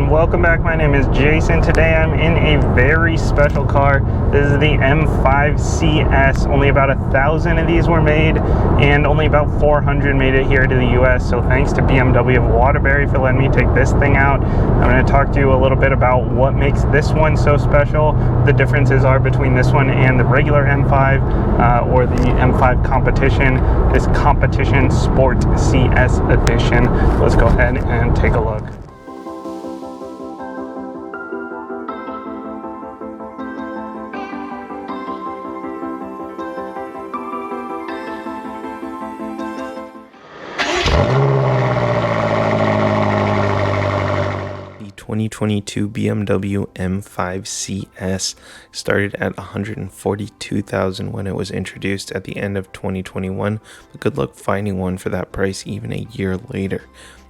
everyone, welcome back. My name is Jason. Today I'm in a very special car. This is the M5 CS. Only about 1,000 of these were made and only about 400 made it here to the US. So thanks to BMW of Waterbury for letting me take this thing out. I'm going to talk to you a little bit about what makes this one so special, the differences are between this one and the regular M5 or the M5 competition, this competition sport CS edition. Let's go ahead and take a look. The 2022 BMW M5 CS started at $142,000 when it was introduced at the end of 2021, but good luck finding one for that price even a year later.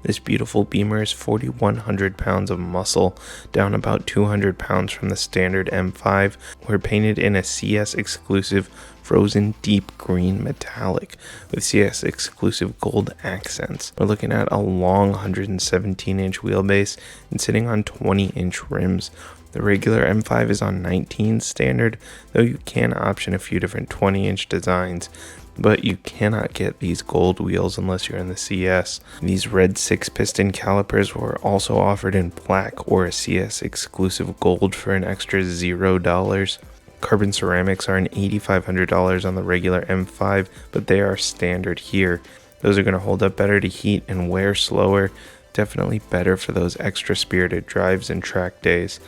This beautiful Beamer is 4,100 pounds of muscle, down about 200 pounds from the standard M5. We're painted in a CS exclusive frozen deep green metallic with CS exclusive gold accents. We're looking at a long 117-inch wheelbase and sitting on 20-inch rims. The regular M5 is on 19 standard, though you can option a few different 20-inch designs, but you cannot get these gold wheels unless you're in the CS. These red 6-piston calipers were also offered in black or a CS exclusive gold for an extra $0. Carbon ceramics are an $8,500 on the regular M5, but they are standard here. Those are going to hold up better to heat and wear slower. Definitely better for those extra spirited drives and track days.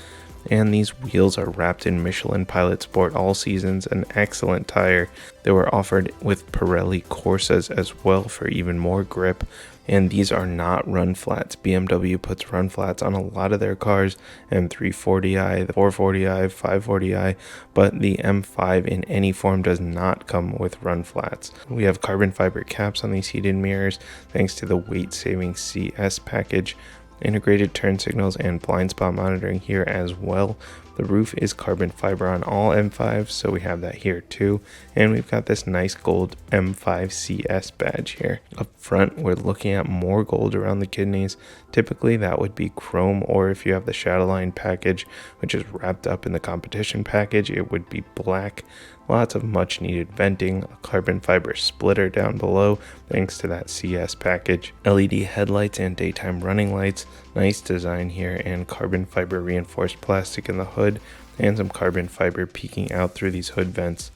And these wheels are wrapped in Michelin Pilot Sport All Seasons, an excellent tire. They were offered with Pirelli Corsas as well for even more grip. And these are not run flats. BMW puts run flats on a lot of their cars, M340i, the 440i, 540i, but the M5 in any form does not come with run flats. We have carbon fiber caps on these heated mirrors thanks to the weight-saving CS package. Integrated turn signals and blind spot monitoring here as well. The roof is carbon fiber on all M5s, so we have that here too. And we've got this nice gold M5 CS badge here. Up front, we're looking at more gold around the kidneys. Typically that would be chrome, or if you have the Shadowline package, which is wrapped up in the competition package, it would be black. Lots of much needed venting, a carbon fiber splitter down below thanks to that CS package, LED headlights and daytime running lights, nice design here, and carbon fiber reinforced plastic in the hood and some carbon fiber peeking out through these hood vents.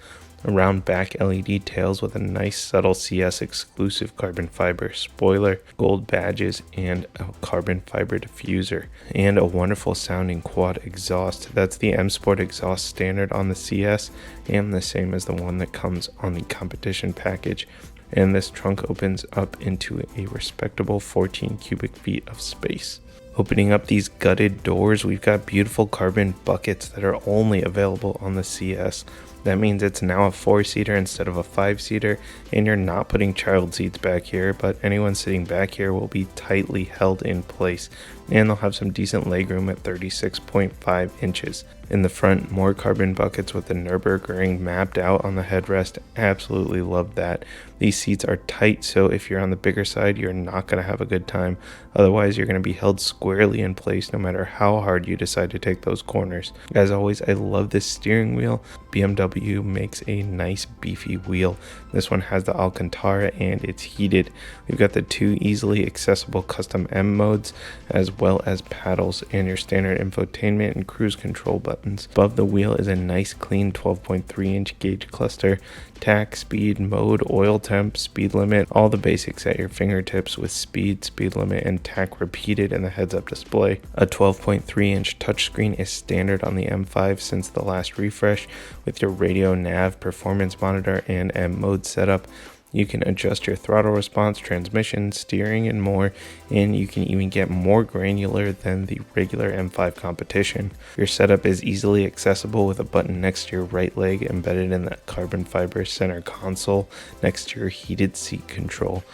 Around back LED tails with a nice subtle CS exclusive carbon fiber spoiler, gold badges, and a carbon fiber diffuser, and a wonderful sounding quad exhaust. That's the M Sport exhaust standard on the CS and the same as the one that comes on the competition package. And this trunk opens up into a respectable 14 cubic feet of space. Opening up these gutted doors, we've got beautiful carbon buckets that are only available on the CS. That means it's now a 4-seater instead of a 5-seater, and you're not putting child seats back here, but anyone sitting back here will be tightly held in place, and they'll have some decent legroom at 36.5 inches. In the front, more carbon buckets with the Nürburgring mapped out on the headrest. Absolutely love that. These seats are tight, so if you're on the bigger side, you're not going to have a good time. Otherwise, you're going to be held squarely in place no matter how hard you decide to take those corners. As always, I love this steering wheel. BMW makes a nice beefy wheel. This one has the Alcantara and it's heated. We've got the 2 easily accessible custom M modes as well as paddles and your standard infotainment and cruise control buttons. Above the wheel is a nice clean 12.3 inch gauge cluster, tack, speed, mode, oil temp, speed limit, all the basics at your fingertips with speed, speed limit, and tack repeated in the heads-up display. A 12.3 inch touchscreen is standard on the M5 since the last refresh, with your radio, nav, performance monitor, and M mode setup. You can adjust your throttle response, transmission, steering, and more, and you can even get more granular than the regular M5 competition. Your setup is easily accessible with a button next to your right leg embedded in the carbon fiber center console next to your heated seat control.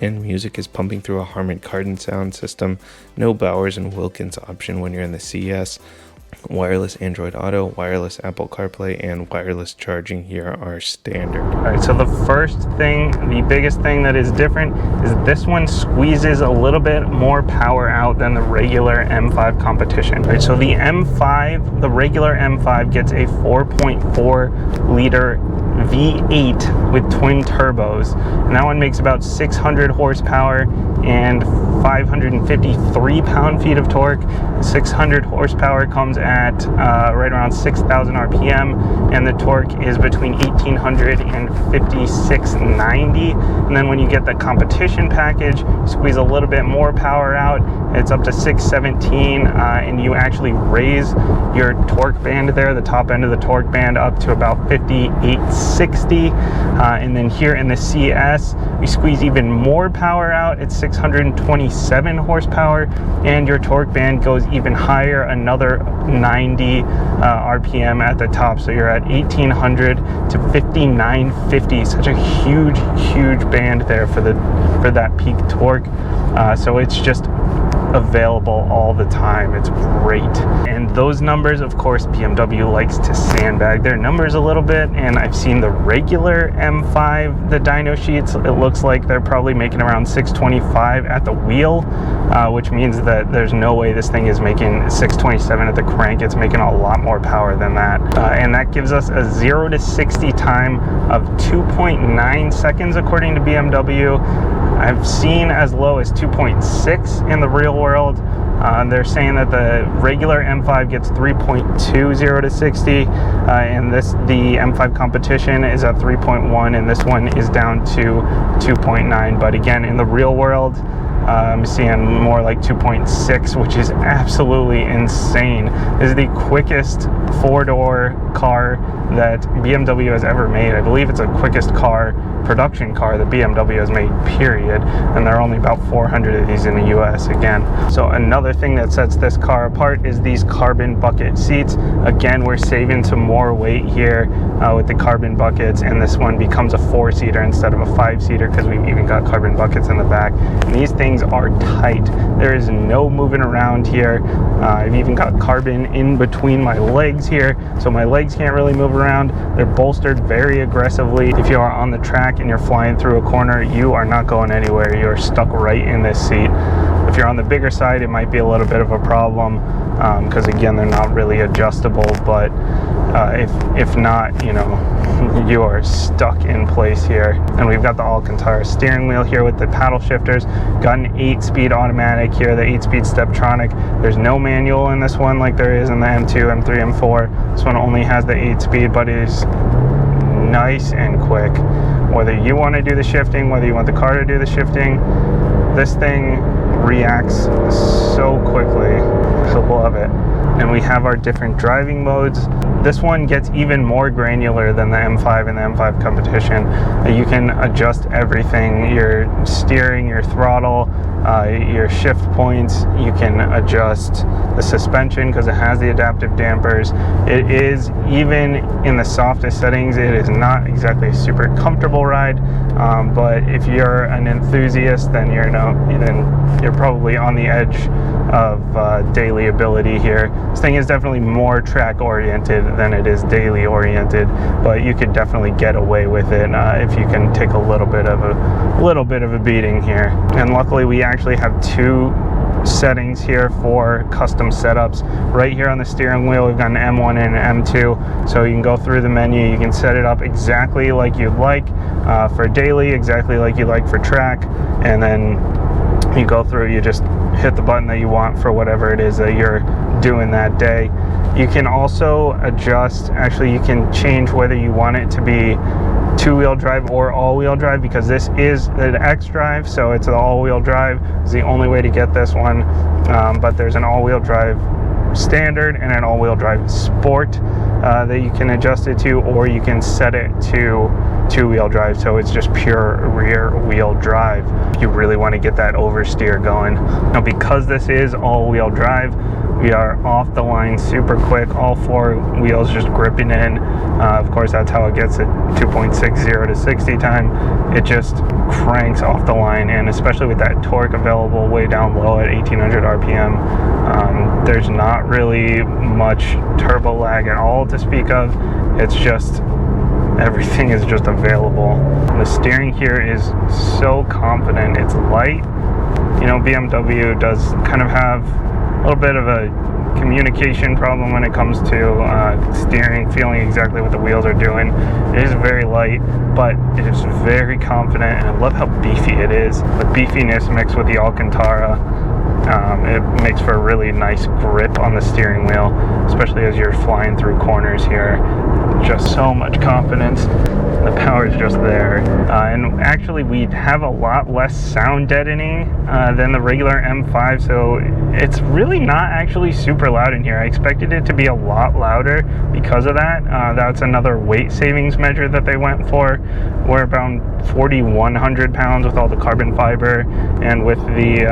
And music is pumping through a Harman Kardon sound system. No Bowers and Wilkins option when you're in the CS. Wireless Android Auto, wireless Apple CarPlay, and wireless charging here are standard. All right, so the first thing, the biggest thing that is different is this one squeezes a little bit more power out than the regular M5 competition. All right, so the M5, the regular M5 gets a 4.4 liter V8 with twin turbos, and that one makes about 600 horsepower and 553 pound-feet of torque. 600 horsepower comes at right around 6,000 RPM, and the torque is between 1,800 and 5,690. And then when you get the competition package, squeeze a little bit more power out. It's up to 617, and you actually raise your torque band there, the top end of the torque band, up to about 5,860. And then here in the CS, we squeeze even more power out. It's 627 horsepower, and your torque band goes even higher, another 90 RPM at the top. So you're at 1,800 to 5,950. Such a huge band there for that peak torque. So it's just available all the time. It's great. And those numbers, of course, BMW likes to sandbag their numbers a little bit, and I've seen the regular M5, the dyno sheets, it looks like they're probably making around 625 at the wheel, which means that there's no way this thing is making 627 at the crank. It's making a lot more power than that, and that gives us a 0 to 60 time of 2.9 seconds according to BMW. I've seen as low as 2.6 in the real world. They're saying that the regular M5 gets 3.2 0 to 60, and the M5 competition is at 3.1, and this one is down to 2.9. But again, in the real world, I'm seeing more like 2.6, which is absolutely insane. This is the quickest four-door car that BMW has ever made. I believe it's the quickest production car that BMW has made, period. And there are only about 400 of these in the US again. So another thing that sets this car apart is these carbon bucket seats. Again, we're saving some more weight here with the carbon buckets, and this one becomes a 4-seater instead of a 5-seater because we've even got carbon buckets in the back. And these things are tight. There is no moving around here. I've even got carbon in between my legs here, so my legs can't really move around. They're bolstered very aggressively. If you are on the track and you're flying through a corner, you are not going anywhere. You're stuck right in this seat. If you're on the bigger side, it might be a little bit of a problem because again, they're not really adjustable, but if not, you know, you are stuck in place here. And we've got the Alcantara steering wheel here with the paddle shifters. Got an 8-speed automatic here, the 8-speed Steptronic. There's no manual in this one like there is in the M2, M3, M4. This one only has the 8-speed, but it is nice and quick. Whether you want to do the shifting, whether you want the car to do the shifting, this thing reacts so quickly. I love it. And we have our different driving modes. This one gets even more granular than the M5 and the M5 competition. You can adjust everything, your steering, your throttle, your shift points. You can adjust the suspension because it has the adaptive dampers. It is, even in the softest settings, it is not exactly a super comfortable ride, but if you're an enthusiast, then you're probably on the edge of daily ability here. This thing is definitely more track oriented than it is daily oriented, but you could definitely get away with it if you can take a little bit of a beating here. And luckily we actually have 2 settings here for custom setups. Right here on the steering wheel, we've got an M1 and an M2, so you can go through the menu, you can set it up exactly like you'd like for daily, exactly like you'd like for track, and then you go through, you just hit the button that you want for whatever it is that you're doing that day. You can also adjust, actually you can change whether you want it to be 2-wheel drive or all-wheel drive, because this is an xDrive, so it's an all-wheel drive. It's the only way to get this one, but there's an all-wheel drive standard and an all-wheel drive sport that you can adjust it to, or you can set it to 2-wheel drive, so it's just pure rear wheel drive if you really want to get that oversteer going. Now, because this is all-wheel drive, we are off the line super quick, all 4 wheels just gripping in. Of course, that's how it gets at 2.60 to 60 time. It just cranks off the line, and especially with that torque available way down low at 1,800 RPM, There's not really much turbo lag at all to speak of. It's just everything is just available. The steering here is so confident. It's light. You know, BMW does kind of have a little bit of a communication problem when it comes to steering, feeling exactly what the wheels are doing. It is very light, but it is very confident, and I love how beefy it is. The beefiness mixed with the Alcantara, it makes for a really nice grip on the steering wheel, especially as you're flying through corners here. Just so much confidence. The power is just there, and actually we have a lot less sound deadening than the regular M5, so it's really not actually super loud in here. I expected it to be a lot louder because of that. That's another weight savings measure that they went for. We're about 4,100 pounds with all the carbon fiber, and with the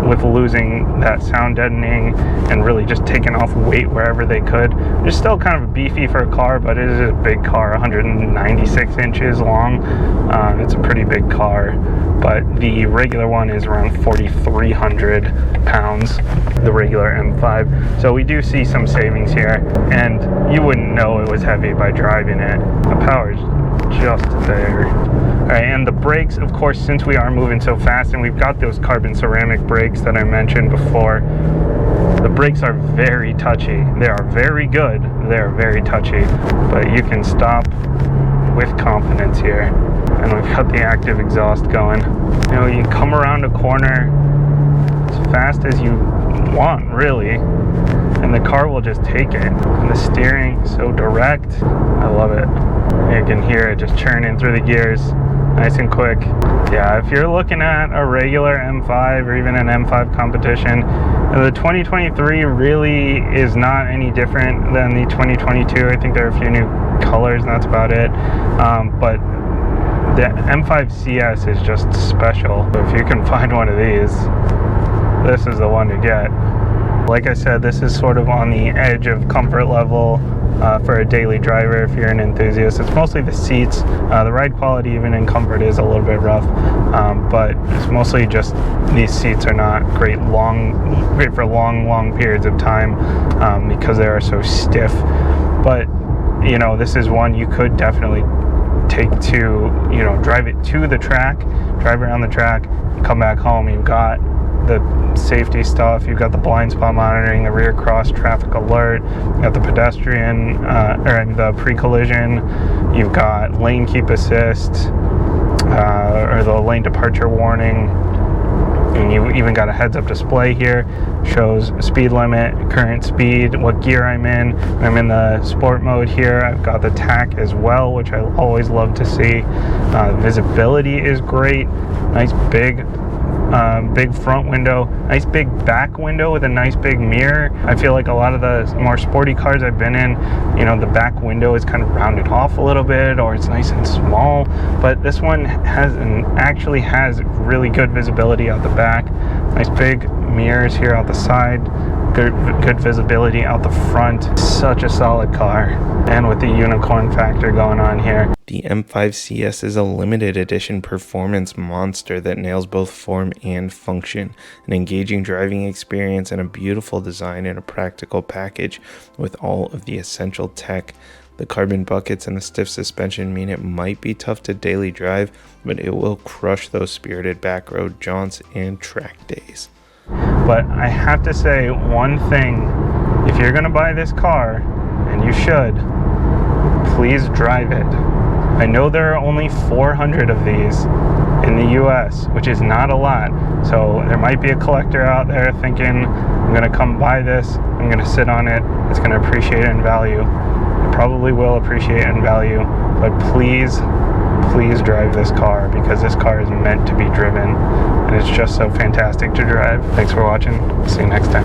with losing that sound deadening and really just taking off weight wherever they could. It's still kind of beefy for a car, but it is a big car, 196 inches long. It's a pretty big car, but the regular one is around 4,300 pounds, the regular M5. So we do see some savings here, and you wouldn't know it was heavy by driving it. The power is just there. All right, and the brakes, of course, since we are moving so fast and we've got those carbon ceramic brakes that I mentioned before, the brakes are very touchy. They are very good. They are very touchy, but you can stop with confidence here. And we've got the active exhaust going. You know, you come around a corner as fast as you want, really, and the car will just take it. And the steering, so direct. I love it. You can hear it just churning through the gears, nice and quick. Yeah, if you're looking at a regular M5 or even an M5 competition, the 2023 really is not any different than the 2022. I think there are a few new colors, and that's about it. But the M5 CS is just special. If you can find one of these, this is the one to get. Like I said, this is sort of on the edge of comfort level for a daily driver if you're an enthusiast. It's mostly the seats. The ride quality, even in comfort, is a little bit rough, but it's mostly just these seats are not great for long periods of time because they are so stiff. But you know, this is one you could definitely take to, you know, drive it to the track, drive around the track, and come back home. You've got the safety stuff, you've got the blind spot monitoring, the rear cross traffic alert, you've got the pedestrian or the pre-collision, you've got lane keep assist, or the lane departure warning, and you even got a heads-up display here, shows speed limit, current speed, what gear I'm in. I'm in the sport mode here. I've got the TAC as well, which I always love to see. Visibility is great, nice big front window, nice big back window with a nice big mirror. I feel like a lot of the more sporty cars I've been in, you know, the back window is kind of rounded off a little bit, or it's nice and small, but this one actually has really good visibility out the back. Nice big mirrors here out the side, good visibility out the front. Such a solid car, and with the unicorn factor going on here. The M5 CS is a limited edition performance monster that nails both form and function, an engaging driving experience, and a beautiful design in a practical package with all of the essential tech. The carbon buckets and the stiff suspension mean it might be tough to daily drive, but it will crush those spirited backroad jaunts and track days. But I have to say one thing, if you're gonna buy this car, and you should, please drive it. I know there are only 400 of these in the US, which is not a lot. So there might be a collector out there thinking, I'm gonna come buy this, I'm gonna sit on it, it's gonna appreciate in value. It probably will appreciate in value, but please drive this car, because this car is meant to be driven, and it's just so fantastic to drive. Thanks for watching. See you next time.